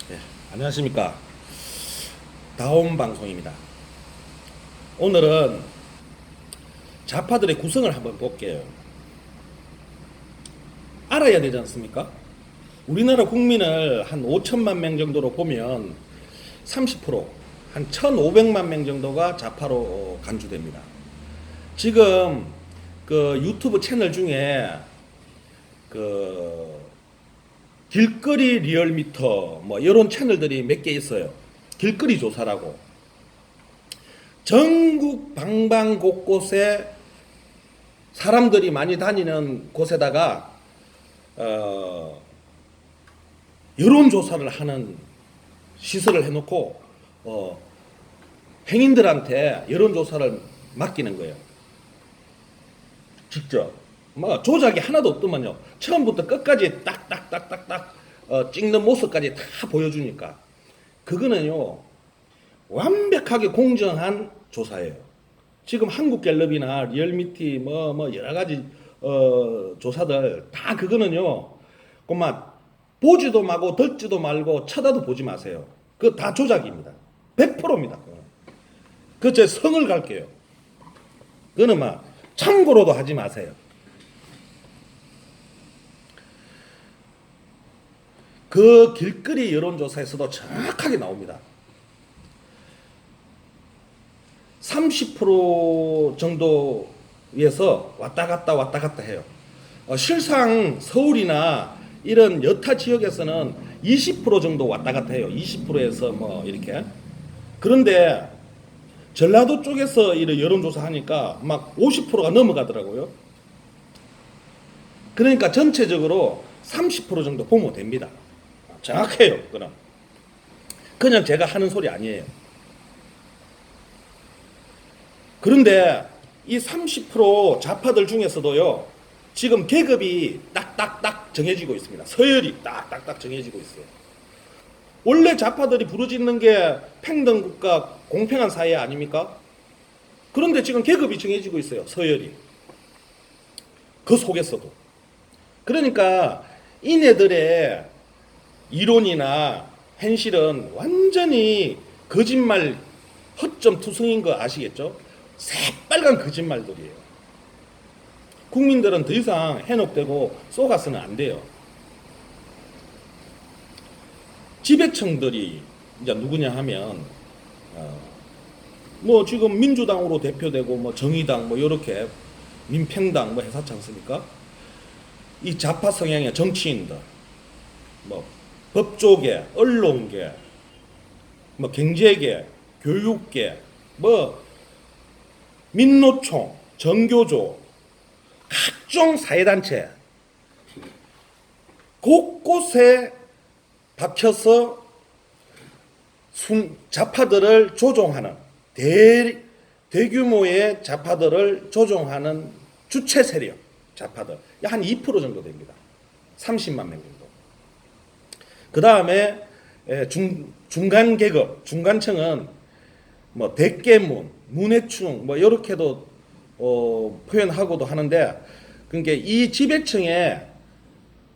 네, 안녕하십니까. 다온 방송입니다. 오늘은 좌파들의 구성을 한번 볼게요. 알아야 되지 않습니까? 우리나라 국민을 한 5천만 명 정도로 보면 30%, 한 1,500만 명 정도가 좌파로 간주됩니다. 지금 그 유튜브 채널 중에 그 길거리 리얼미터 뭐 이런 채널들이 몇 개 있어요. 길거리 조사라고. 전국 방방곳곳에 사람들이 많이 다니는 곳에다가 여론조사를 하는 시설을 해놓고 행인들한테 여론조사를 맡기는 거예요. 직접. 뭐 조작이 하나도 없더만요. 처음부터 끝까지 딱딱딱딱딱 찍는 모습까지 다 보여주니까 그거는요 완벽하게 공정한 조사예요. 지금 한국갤럽이나 리얼미티 뭐 여러 가지 조사들 다 그거는요 그만 보지도 말고 듣지도 말고 쳐다도 보지 마세요. 그거 다 조작입니다. 100%입니다. 그 제 성을 갈게요. 그거는 막 참고로도 하지 마세요. 그 길거리 여론조사에서도 정확하게 나옵니다. 30% 정도에서 왔다 갔다 해요. 실상 서울이나 이런 여타 지역에서는 20% 정도 왔다 갔다 해요. 20%에서 뭐 이렇게. 그런데 전라도 쪽에서 이런 여론조사 하니까 막 50%가 넘어가더라고요. 그러니까 전체적으로 30% 정도 보면 됩니다. 정확해요. 그냥 제가 하는 소리 아니에요. 그런데 이 30% 좌파들 중에서도요 지금 계급이 딱딱딱 정해지고 있습니다. 서열이 딱딱딱 정해지고 있어요. 원래 좌파들이 부르짖는 게 평등국가 공평한 사회 아닙니까? 그런데 지금 계급이 정해지고 있어요. 서열이. 그 속에서도. 그러니까 이네들의 이론이나 현실은 완전히 거짓말 허점투성인 거 아시겠죠? 새빨간 거짓말들이에요. 국민들은 더 이상 현혹되고 속아서는 안 돼요. 지배층들이 이제 누구냐 하면 뭐 지금 민주당으로 대표되고 뭐 정의당 뭐 이렇게 민평당 뭐 해사치 않습니까? 이 좌파 성향의 정치인들 뭐 법조계, 언론계, 뭐 경제계, 교육계, 뭐 민노총, 정교조, 각종 사회단체 곳곳에 박혀서 좌파들을 조종하는 대규모의 좌파들을 조종하는 주체 세력 좌파들 한 2% 정도 됩니다. 30만 명 정도. 그 다음에 중간 계급, 중간층은 뭐 대깨문, 문해충 뭐 이렇게도 표현하고도 하는데 그러니까 이 지배층에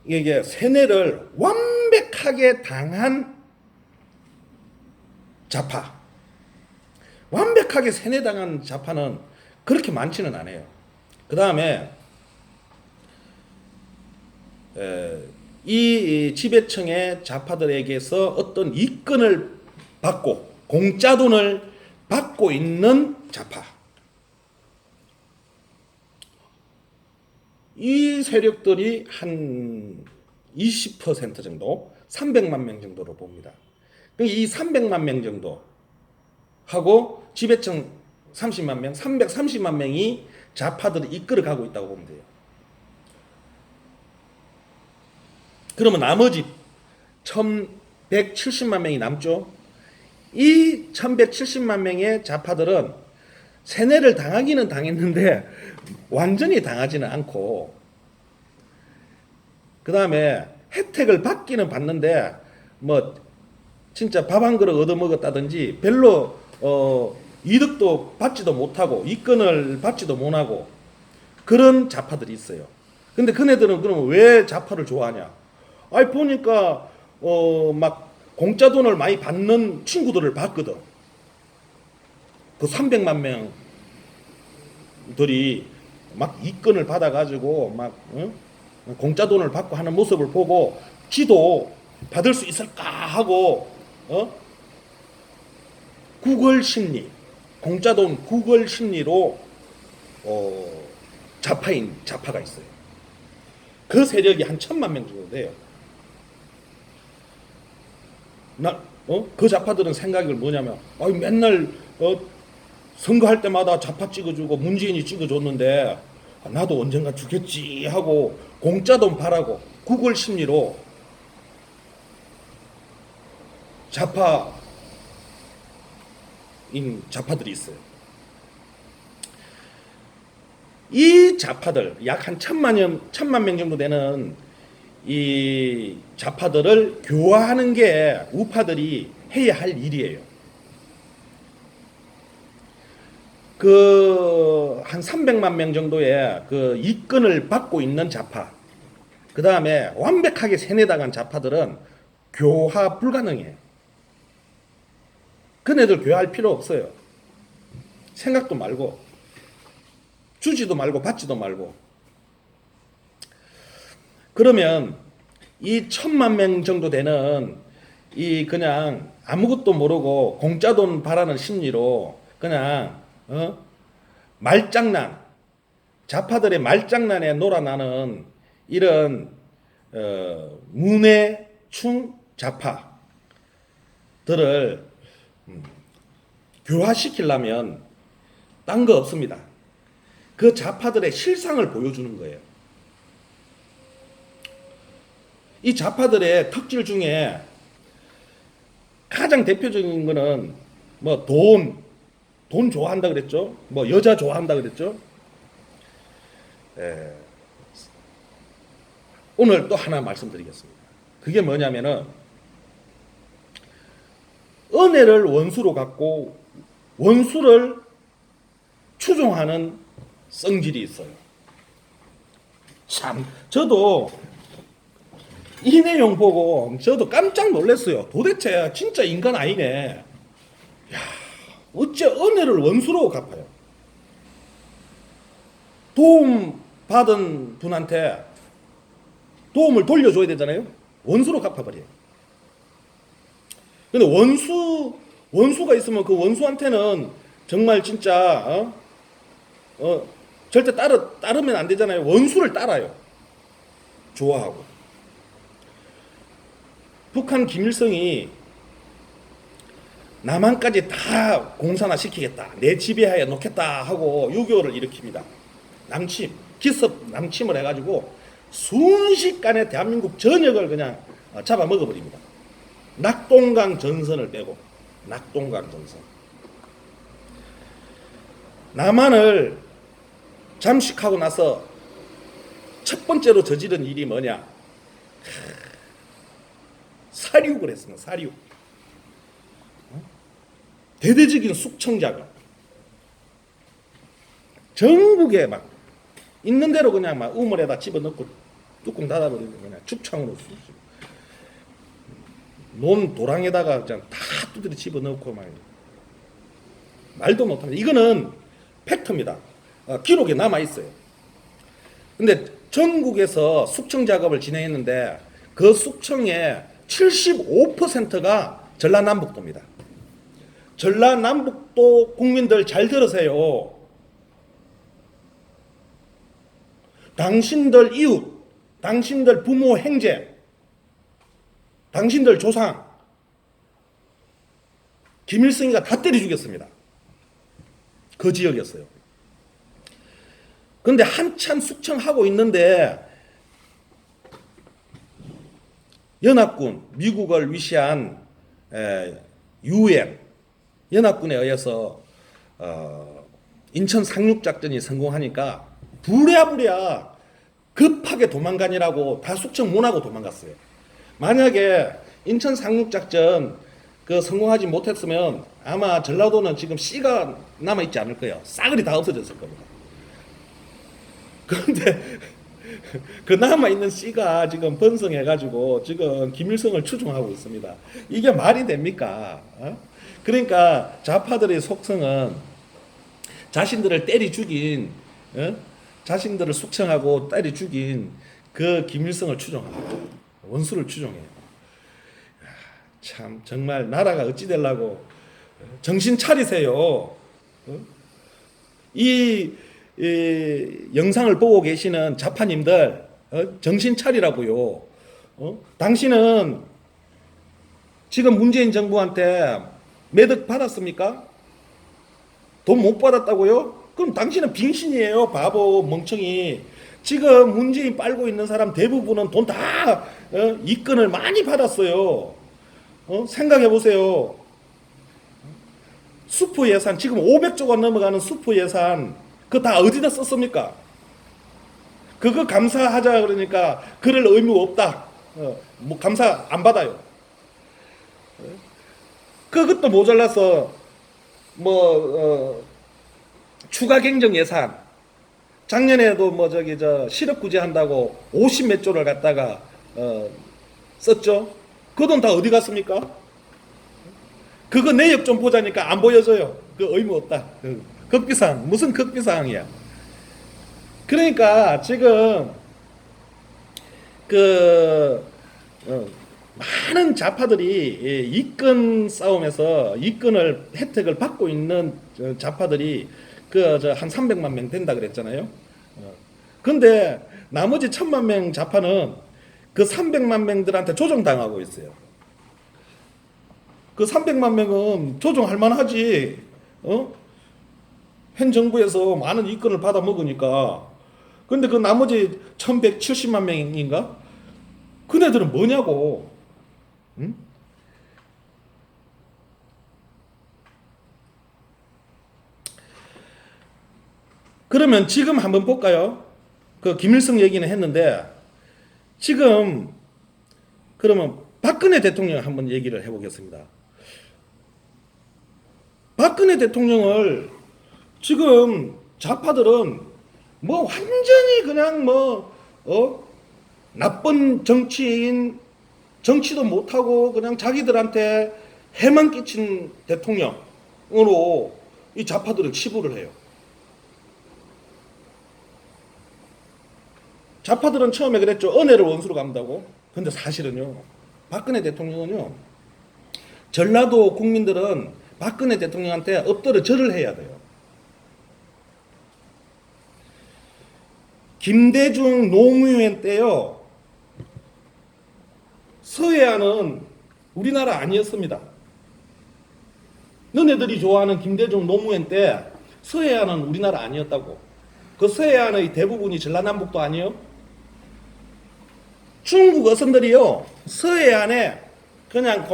이게 세뇌를 완벽하게 당한 좌파, 완벽하게 세뇌당한 좌파는 그렇게 많지는 않아요. 그 다음에 이 지배층의 좌파들에게서 어떤 이권을 받고 공짜 돈을 받고 있는 좌파, 이 세력들이 한 20% 정도 300만 명 정도로 봅니다. 이 300만 명 정도 하고 지배층 30만 명 330만 명이 좌파들을 이끌어가고 있다고 보면 돼요. 그러면 나머지 1170만 명이 남죠. 이 1170만 명의 좌파들은 세뇌를 당하기는 당했는데 완전히 당하지는 않고 그 다음에 혜택을 받기는 받는데 뭐 진짜 밥 한 그릇 얻어먹었다든지 별로 이득도 받지도 못하고 이권을 받지도 못하고 그런 좌파들이 있어요. 근데 그네들은 그러면 왜 좌파를 좋아하냐? 아니 보니까 막 공짜 돈을 많이 받는 친구들을 봤거든. 그 300만 명들이 막 이권을 받아가지고 막 공짜 돈을 받고 하는 모습을 보고 지도 받을 수 있을까 하고 구걸 심리, 공짜 돈 구걸 심리로 좌파가 있어요. 그 세력이 한 1,000만 명 정도 돼요. 그 좌파들은 생각이 뭐냐면, 맨날 선거할 때마다 좌파 찍어주고 문재인이 찍어줬는데 나도 언젠가 주겠지 하고 공짜 돈 바라고 구걸 심리로 좌파들이 있어요. 이 좌파들 약 한 1,000만 명 정도 되는 이 좌파들을 교화하는 게 우파들이 해야 할 일이에요. 한 300만 명 정도의 그 이권을 받고 있는 좌파, 그 다음에 완벽하게 세뇌당한 좌파들은 교화 불가능해요. 그네들 교화할 필요 없어요. 생각도 말고, 주지도 말고, 받지도 말고. 그러면 이 1,000만 명 정도 되는 이 그냥 아무것도 모르고 공짜 돈 바라는 심리로 그냥 말장난, 좌파들의 말장난에 놀아나는 이런 문해충 좌파들을 교화시키려면 딴 거 없습니다. 그 좌파들의 실상을 보여주는 거예요. 이 좌파들의 특질 중에 가장 대표적인 거는 뭐 돈 좋아한다 그랬죠. 뭐 여자 좋아한다 그랬죠. 오늘 또 하나 말씀드리겠습니다. 그게 뭐냐면은 은혜를 원수로 갖고 원수를 추종하는 성질이 있어요. 참, 저도 이 내용 보고 저도 깜짝 놀랐어요. 도대체 진짜 인간 아니네. 야, 어째 은혜를 원수로 갚아요. 도움 받은 분한테 도움을 돌려줘야 되잖아요. 원수로 갚아버려요. 근데 원수가 있으면 그 원수한테는 정말 진짜 절대 따르면 안 되잖아요. 원수를 따라요. 좋아하고. 북한 김일성이 남한까지 다 공산화 시키겠다, 내 지배하에 놓겠다 하고 6.25를 일으킵니다. 기습 남침을 해가지고 순식간에 대한민국 전역을 그냥 잡아먹어버립니다. 낙동강 전선을 빼고. 낙동강 전선. 남한을 잠식하고 나서 첫 번째로 저지른 일이 뭐냐? 사륙을 했습니다. 사륙. 대대적인 숙청 작업. 전국에 막 있는 대로 그냥 막 우물에다 집어넣고 뚜껑 닫아버리고 그냥 축창으로 논 도랑에다가 그냥 다 두드려 집어넣고 막 말도 못합니다. 이거는 팩트입니다. 기록에 남아 있어요. 근데 전국에서 숙청 작업을 진행했는데 그 숙청의 75%가 전라남북도입니다. 전라남북도 국민들 잘 들으세요. 당신들 이웃, 당신들 부모 형제, 당신들 조상 김일성이가 다 때려 죽였습니다. 그 지역이었어요. 그런데 한참 숙청하고 있는데 연합군, 미국을 위시한 UN 연합군에 의해서 인천 상륙작전이 성공하니까 부랴부랴 급하게 도망가니라고 다 숙청 못하고 도망갔어요. 만약에 인천 상륙작전 성공하지 못했으면 아마 전라도는 지금 씨가 남아있지 않을 거예요. 싸그리 다 없어졌을 겁니다. 그런데 그 남아있는 씨가 지금 번성해가지고 지금 김일성을 추종하고 있습니다. 이게 말이 됩니까? 그러니까 좌파들의 속성은 자신들을 때리 죽인, 자신들을 숙청하고 때리 죽인 그 김일성을 추종합니다. 원수를 추종해요. 참 정말 나라가 어찌 되려고 정신 차리세요. 이 영상을 보고 계시는 좌파님들 정신 차리라고요. 당신은 지금 문재인 정부한테 매덕 받았습니까? 돈 못 받았다고요? 그럼 당신은 빙신이에요. 바보 멍청이. 지금 문재인 빨고 있는 사람 대부분은 돈 다 입건을 많이 받았어요. 생각해 보세요. 수포 예산 지금 500조 원 넘어가는 수포 예산 그거 다 어디다 썼습니까? 그거 감사하자 그러니까 그럴 의무 없다. 뭐 감사 안 받아요. 그것도 모자라서 추가 경정 예산 작년에도 실업 구제한다고 50 몇 조를 갖다가 썼죠. 그 돈 다 어디 갔습니까? 그거 내역 좀 보자니까 안 보여져요. 그 의무 없다. 극비상 무슨 극비상이야. 그러니까 지금 많은 좌파들이 이권 싸움에서 이권을 혜택을 받고 있는 좌파들이 한 300만 명 된다 그랬잖아요. 근데 나머지 1000만 명 좌파는 그 300만 명들한테 조종당하고 있어요. 그 300만 명은 조종할 만하지. 현 정부에서 많은 이권을 받아 먹으니까. 근데 그 나머지 1170만 명인가? 그네들은 뭐냐고. 응? 그러면 지금 한번 볼까요? 그 김일성 얘기는 했는데 지금 그러면 박근혜 대통령 한번 얘기를 해보겠습니다. 박근혜 대통령을 지금 좌파들은 완전히 그냥 나쁜 정치인 정치도 못하고 그냥 자기들한테 해만 끼친 대통령으로 이 좌파들을 치부를 해요. 좌파들은 처음에 그랬죠. 은혜를 원수로 갚는다고. 근데 사실은요. 박근혜 대통령은요. 전라도 국민들은 박근혜 대통령한테 엎드려 절을 해야 돼요. 김대중 노무현 때요. 서해안은 우리나라 아니었습니다. 너네들이 좋아하는 김대중 노무현 때 서해안은 우리나라 아니었다고. 그 서해안의 대부분이 전라남북도 아니에요? 중국 어선들이요. 서해안에 그냥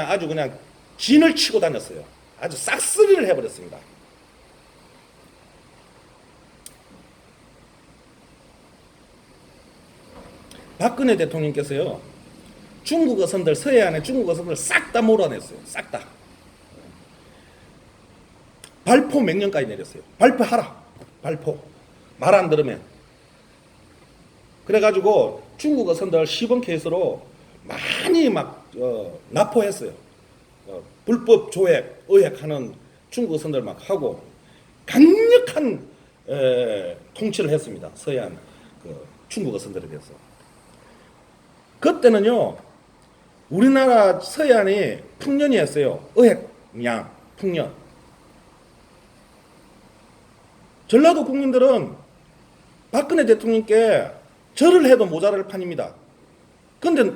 아주 그냥 진을 치고 다녔어요. 아주 싹쓸이를 해버렸습니다. 박근혜 대통령께서요. 중국 어선들 서해안에 중국 어선들 싹 다 몰아냈어요. 싹 다. 발포 명령까지 내렸어요. 발포하라. 발포. 말 안 들으면. 그래가지고 중국 어선들 시범 케이스로 많이 납포했어요. 불법 조획, 의획하는 중국 어선들 막 하고 강력한 통치를 했습니다. 서해안 중국 어선들에 대해서. 그때는요, 우리나라 서해안이 풍년이었어요. 의획량, 풍년. 전라도 국민들은 박근혜 대통령께 절을 해도 모자랄 판입니다. 그런데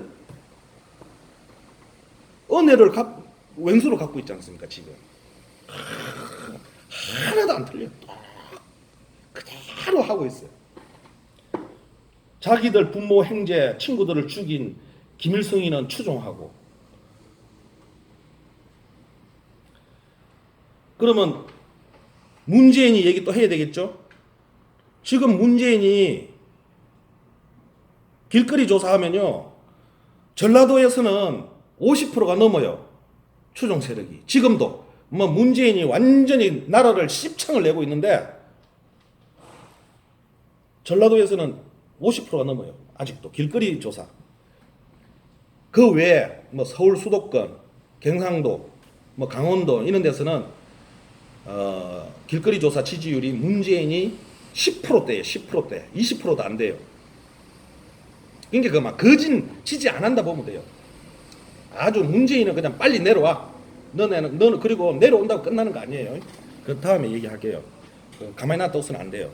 은혜를 왼수로 갖고 있지 않습니까, 지금. 하나도 안 틀려요. 그대로 하고 있어요. 자기들 부모, 형제, 친구들을 죽인 김일성이는 추종하고. 그러면 문재인이 얘기 또 해야 되겠죠? 지금 문재인이 길거리 조사하면요. 전라도에서는 50%가 넘어요. 추종 세력이. 지금도. 문재인이 완전히 나라를 씹창을 내고 있는데 전라도에서는 50%가 넘어요. 아직도 길거리 조사. 그 외에 뭐 서울 수도권, 경상도, 뭐 강원도 이런 데서는 길거리 조사 지지율이 문재인이 10%대예요. 10%대. 20%도 안 돼요. 그러니까 그막 거진 지지 안 한다 보면 돼요. 아주 문재인은 그냥 빨리 내려와. 너는 그리고 내려온다고 끝나는 거 아니에요. 그 다음에 얘기할게요. 가만히 놔둬서는 안 돼요.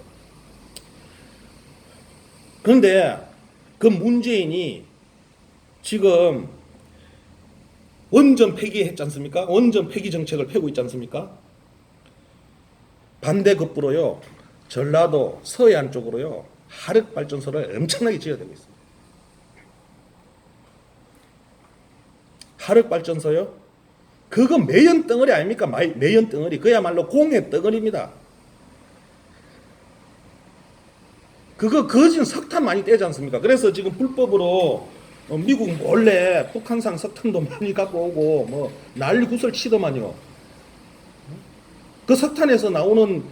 그런데 그 문재인이 지금 원전 폐기했지 않습니까? 원전 폐기 정책을 펴고 있지 않습니까? 반대급부로요, 전라도 서해안 쪽으로요, 화력발전소를 엄청나게 지어대고 있습니다. 화력발전소요? 그거 매연 덩어리 아닙니까? 매연 덩어리. 그야말로 공해 덩어리입니다. 그거 거진 석탄 많이 떼지 않습니까? 그래서 지금 불법으로 미국 몰래 북한산 석탄도 많이 갖고 오고 뭐 난리 구슬 치더만요. 그 석탄에서 나오는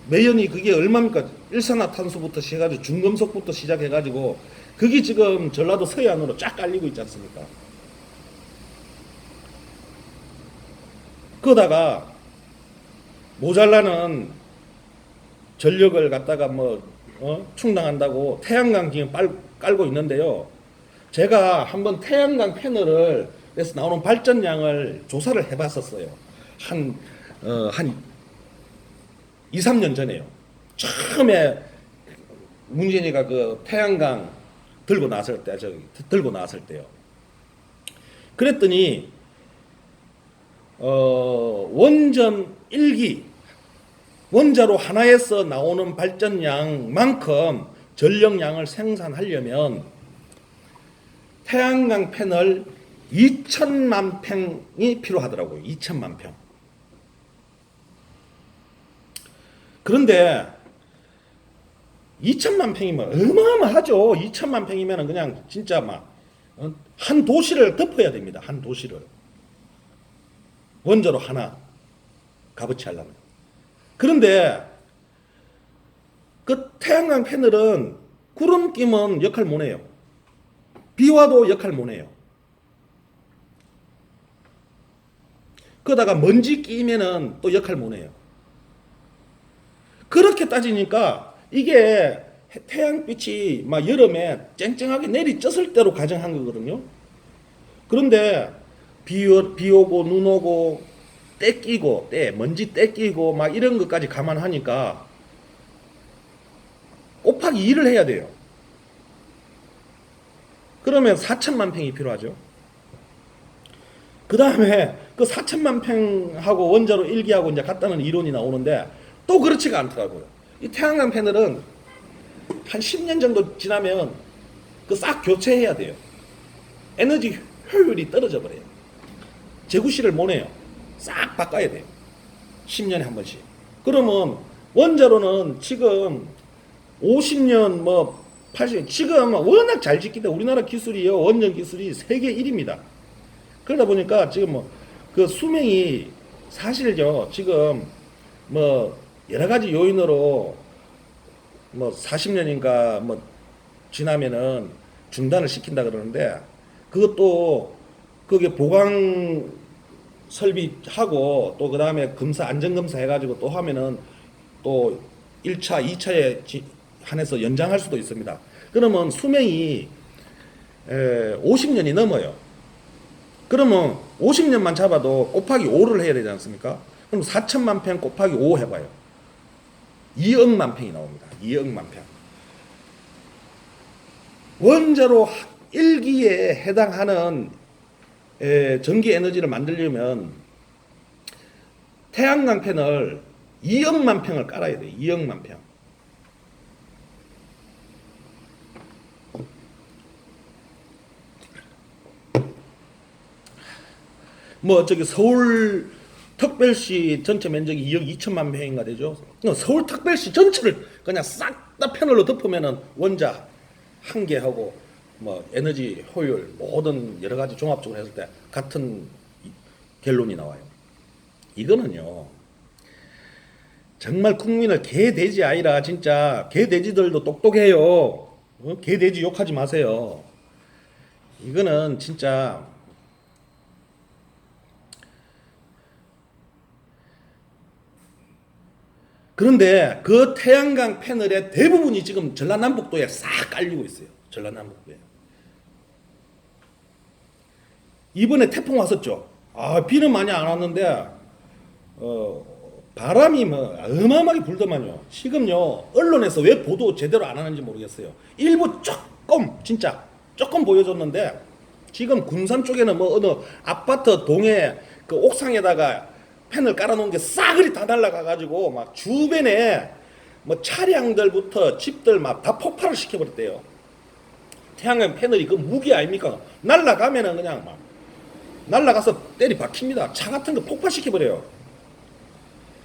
매연이 그게 얼마입니까? 일산화탄소부터 시작해가지고 중금속부터 시작해가지고 그게 지금 전라도 서해안으로 쫙 깔리고 있지 않습니까? 그러다가 모자라는 전력을 갖다가 충당한다고 태양광 지금 깔고 있는데요. 제가 한번 태양광 패널을 그래서 나오는 발전량을 조사를 해봤었어요. 한 2, 3년 전에요. 처음에 문재인이가 그 태양광 들고 나왔을 때요. 그랬더니 원전 1기 원자로 하나에서 나오는 발전량만큼 전력량을 생산하려면 태양광 패널 2천만 평이 필요하더라고요. 2천만 평. 그런데 2천만 평이면 어마어마하죠. 2천만 평이면 그냥 진짜 막 한 도시를 덮어야 됩니다. 한 도시를. 원자로 하나 값어치 하려면. 그런데 그 태양광 패널은 구름 끼면 역할 못해요. 비 와도 역할 못해요. 그러다가 먼지 끼면은 또 역할 못해요. 그렇게 따지니까 이게 태양빛이 막 여름에 쨍쨍하게 내리쬐을 때로 가정한 거거든요. 그런데 비 오고 눈 오고 때 끼고 먼지 때 끼고 막 이런 것까지 감안하니까 곱하기 2를 해야 돼요. 그러면 4천만 평이 필요하죠. 그 다음에 그 4천만 평하고 원자로 1기하고 이제 같다는 이론이 나오는데 또 그렇지가 않더라고요. 이 태양광 패널은 한 10년 정도 지나면 그 싹 교체해야 돼요. 에너지 효율이 떨어져 버려요. 재구시를 못 해요. 싹 바꿔야 돼요. 10년에 한 번씩. 그러면 원자로는 지금 50년 80년 지금 워낙 잘 짓기 때문에 우리나라 기술이요. 원전 기술이 세계 1위입니다. 그러다 보니까 지금 그 수명이 사실요. 지금 여러 가지 요인으로 40년인가 지나면은 중단을 시킨다 그러는데 그것도 그게 보강 설비하고 또 그 다음에 안전검사 해가지고 또 하면은 또 1차, 2차에 한해서 연장할 수도 있습니다. 그러면 수명이 50년이 넘어요. 그러면 50년만 잡아도 곱하기 5를 해야 되지 않습니까? 그럼 4천만 평 곱하기 5 해봐요. 2억만 평이 나옵니다. 2억만 평. 원자로 1기에 해당하는 전기 에너지를 만들려면 태양광 패널 2억만 평을 깔아야 돼요. 2억만 평. 저기 서울 특별시 전체 면적이 2억 2천만 평인가 되죠. 서울 특별시 전체를 그냥 싹 다 패널로 덮으면은 원자 한 개하고 에너지 효율 모든 여러 가지 종합적으로 했을 때 같은 결론이 나와요. 이거는요. 정말 국민을 개 돼지 아니라 진짜 개 돼지들도 똑똑해요. 개 돼지 욕하지 마세요. 이거는 진짜 그런데 그 태양광 패널의 대부분이 지금 전라남북도에 싹 깔리고 있어요. 전라남북도에. 이번에 태풍 왔었죠. 비는 많이 안 왔는데 바람이 뭐 어마어마하게 불더만요. 지금요 언론에서 왜 보도 제대로 안 하는지 모르겠어요. 일부 조금 진짜 조금 보여줬는데 지금 군산 쪽에는 뭐 어느 아파트 동에 그 옥상에다가 펜을 깔아놓은 게 싸그리 다 날아가가지고 막 주변에 뭐 차량들부터 집들 막 다 폭발을 시켜버렸대요. 태양광 패널이 그 무기 아닙니까? 날아가면은 그냥 막 날아가서 때리 박힙니다. 차 같은 거 폭발시켜버려요.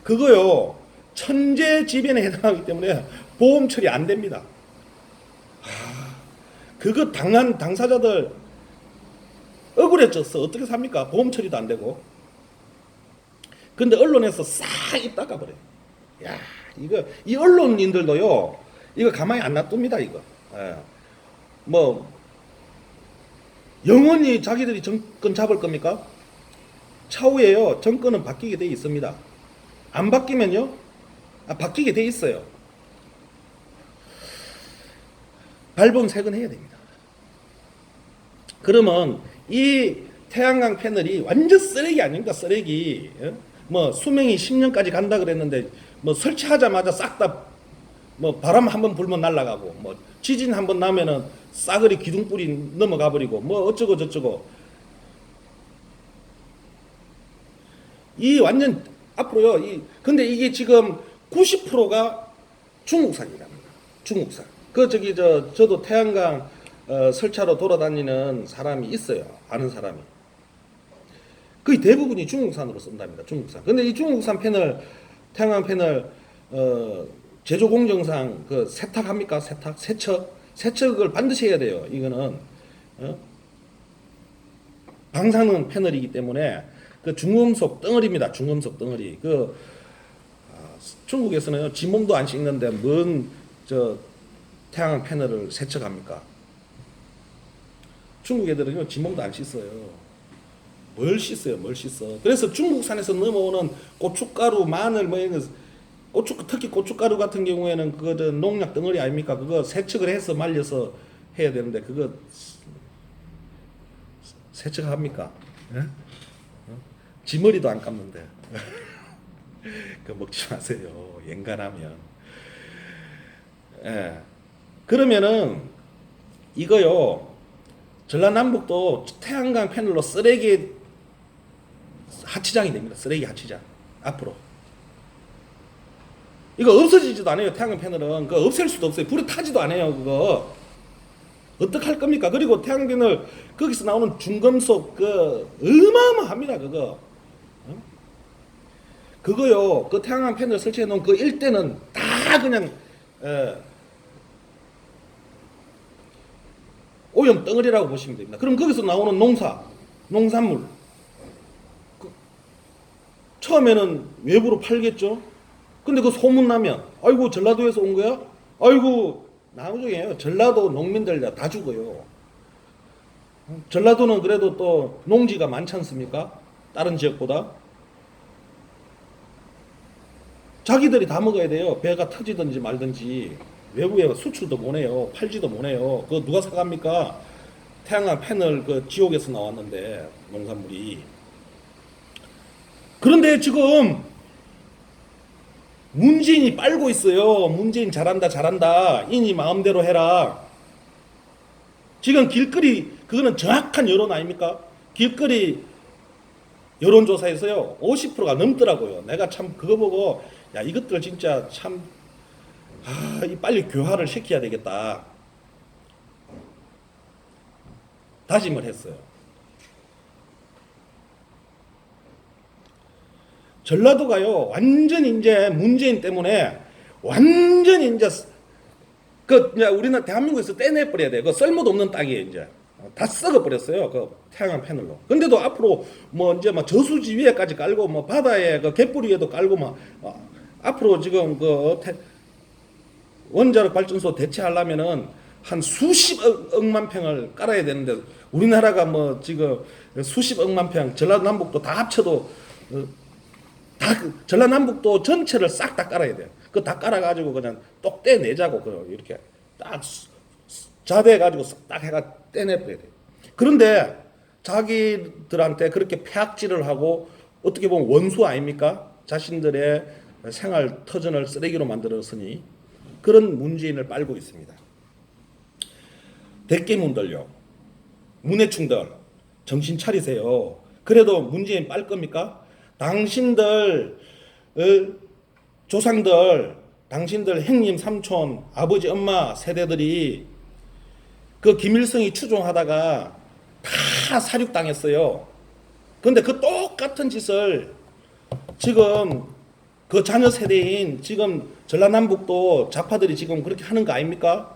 그거요 천재지변에 해당하기 때문에 보험 처리 안 됩니다. 그거 당한 당사자들 억울해졌어. 어떻게 삽니까? 보험 처리도 안 되고. 근데 언론에서 싹 입 닦아버려요. 야, 이 언론인들도요, 이거 가만히 안 놔둡니다, 이거. 뭐, 영원히 자기들이 정권 잡을 겁니까? 차후에요, 정권은 바뀌게 돼 있습니다. 안 바뀌면요, 바뀌게 돼 있어요. 발본색은 해야 됩니다. 그러면 이 태양광 패널이 완전 쓰레기 아닙니까? 쓰레기. 뭐 수명이 10년까지 간다 그랬는데 뭐 설치하자마자 싹 다 뭐 바람 한번 불면 날아가고 뭐 지진 한번 나면은 싸그리 기둥불이 넘어가 버리고 뭐 어쩌고 저쩌고. 이 완전 앞으로요. 근데 이게 지금 90%가 중국산이랍니다. 중국산. 저도 태양광 설치하러 돌아다니는 사람이 있어요. 아는 사람이. 거의 대부분이 중국산으로 쓴답니다. 중국산. 근데 이 중국산 패널, 태양광 패널, 제조 공정상 그 세탁합니까? 세척을 반드시 해야 돼요. 이거는, 방사능 패널이기 때문에 그 중금속 덩어리입니다. 중금속 덩어리. 중국에서는 지 몸도 안 씻는데 태양광 패널을 세척합니까? 중국 애들은요, 지 몸도 안 씻어요. 뭘 씻어요, 뭘 씻어. 그래서 중국산에서 넘어오는 고춧가루, 마늘, 뭐 이런 거, 특히 고춧가루 같은 경우에는 그거 농약 덩어리 아닙니까? 그거 세척을 해서 말려서 해야 되는데, 그거 세척합니까? 예? 지 머리도 안 감는데. 그거 먹지 마세요. 연간하면. 예. 그러면은, 이거요, 전라남북도 태양광 패널로 쓰레기 하치장이 됩니다. 쓰레기 하치장. 앞으로. 이거 없어지지도 않아요. 태양광 패널은. 그거 없앨 수도 없어요. 불이 타지도 않아요. 그거. 어떡할 겁니까? 그리고 태양광 패널, 거기서 나오는 중금속, 어마어마합니다. 그거. 그거요. 그 태양광 패널 설치해 놓은 그 일대는 다 그냥, 오염 덩어리라고 보시면 됩니다. 그럼 거기서 나오는 농산물. 처음에는 외부로 팔겠죠? 근데 그 소문나면, 아이고, 전라도에서 온 거야? 아이고, 나중에 전라도 농민들 다 죽어요. 전라도는 그래도 또 농지가 많지 않습니까? 다른 지역보다. 자기들이 다 먹어야 돼요. 배가 터지든지 말든지. 외부에 수출도 못해요. 팔지도 못해요. 그거 누가 사갑니까? 태양광 패널 지옥에서 나왔는데, 농산물이. 그런데 지금 문재인이 빨고 있어요. 문재인 잘한다. 이니 마음대로 해라. 지금 길거리, 그거는 정확한 여론 아닙니까? 길거리 여론조사에서요, 50%가 넘더라고요. 내가 참 그거 보고, 야, 이것들 진짜 참, 빨리 교화를 시켜야 되겠다. 다짐을 했어요. 전라도가요, 완전히 이제 문재인 때문에, 완전히 이제, 우리는 대한민국에서 떼내버려야 돼. 쓸모도 없는 땅이에요, 이제. 다 썩어버렸어요. 태양광 패널로. 근데도 앞으로, 이제 저수지 위에까지 깔고, 바다에, 갯벌 위에도 깔고, 앞으로 지금 원자력 발전소 대체하려면은 한 수십억만 평을 깔아야 되는데 우리나라가 뭐 지금 수십억만 평, 전라남북도 다 합쳐도 전라남북도 전체를 싹 다 깔아야 돼요. 그 다 깔아가지고 그냥 똑 떼내자고 이렇게 딱 자대해가지고 딱 해가 떼내버려야 돼요. 그런데 자기들한테 그렇게 폐악질을 하고 어떻게 보면 원수 아닙니까? 자신들의 생활 터전을 쓰레기로 만들었으니 그런 문재인을 빨고 있습니다. 대깨문들요, 문해충들 정신 차리세요. 그래도 문재인 빨 겁니까? 당신들 조상들, 당신들 형님, 삼촌, 아버지, 엄마 세대들이 그 김일성이 추종하다가 다 사륙당했어요. 근데 그 똑같은 짓을 지금 그 자녀 세대인 지금 전라남북도 좌파들이 지금 그렇게 하는 거 아닙니까?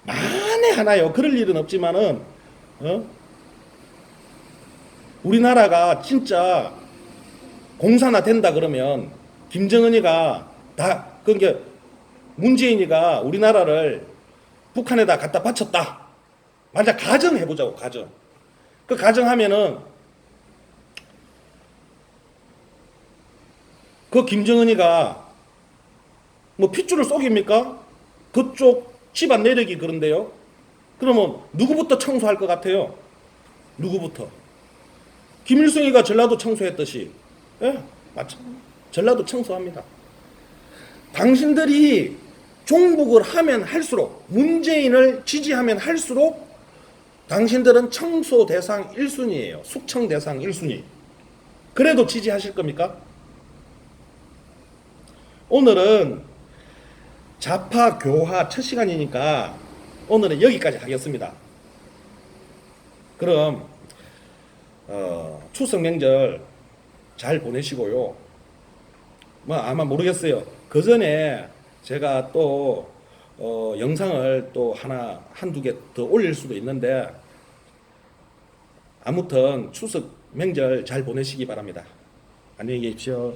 만에 하나요. 그럴 일은 없지만은 우리나라가 진짜 공사나 된다 그러면 김정은이가 다 그게 문재인이가 우리나라를 북한에다 갖다 바쳤다. 만약 가정해보자고, 가정. 그 가정하면은 그 김정은이가 뭐 핏줄을 쏘깁니까? 그쪽 집안 내력이 그런데요. 그러면 누구부터 청소할 것 같아요? 누구부터? 김일성이가 전라도 청소했듯이, 예, 맞죠? 전라도 청소합니다. 당신들이 종북을 하면 할수록, 문재인을 지지하면 할수록 당신들은 청소 대상 1순위예요. 숙청 대상 1순위. 그래도 지지하실 겁니까? 오늘은 좌파 교화 첫 시간이니까 오늘은 여기까지 하겠습니다. 그럼 추석 명절 잘 보내시고요. 뭐 아마 모르겠어요. 그 전에 제가 또 영상을 또 한두 개 더 올릴 수도 있는데 아무튼 추석 명절 잘 보내시기 바랍니다. 안녕히 계십시오.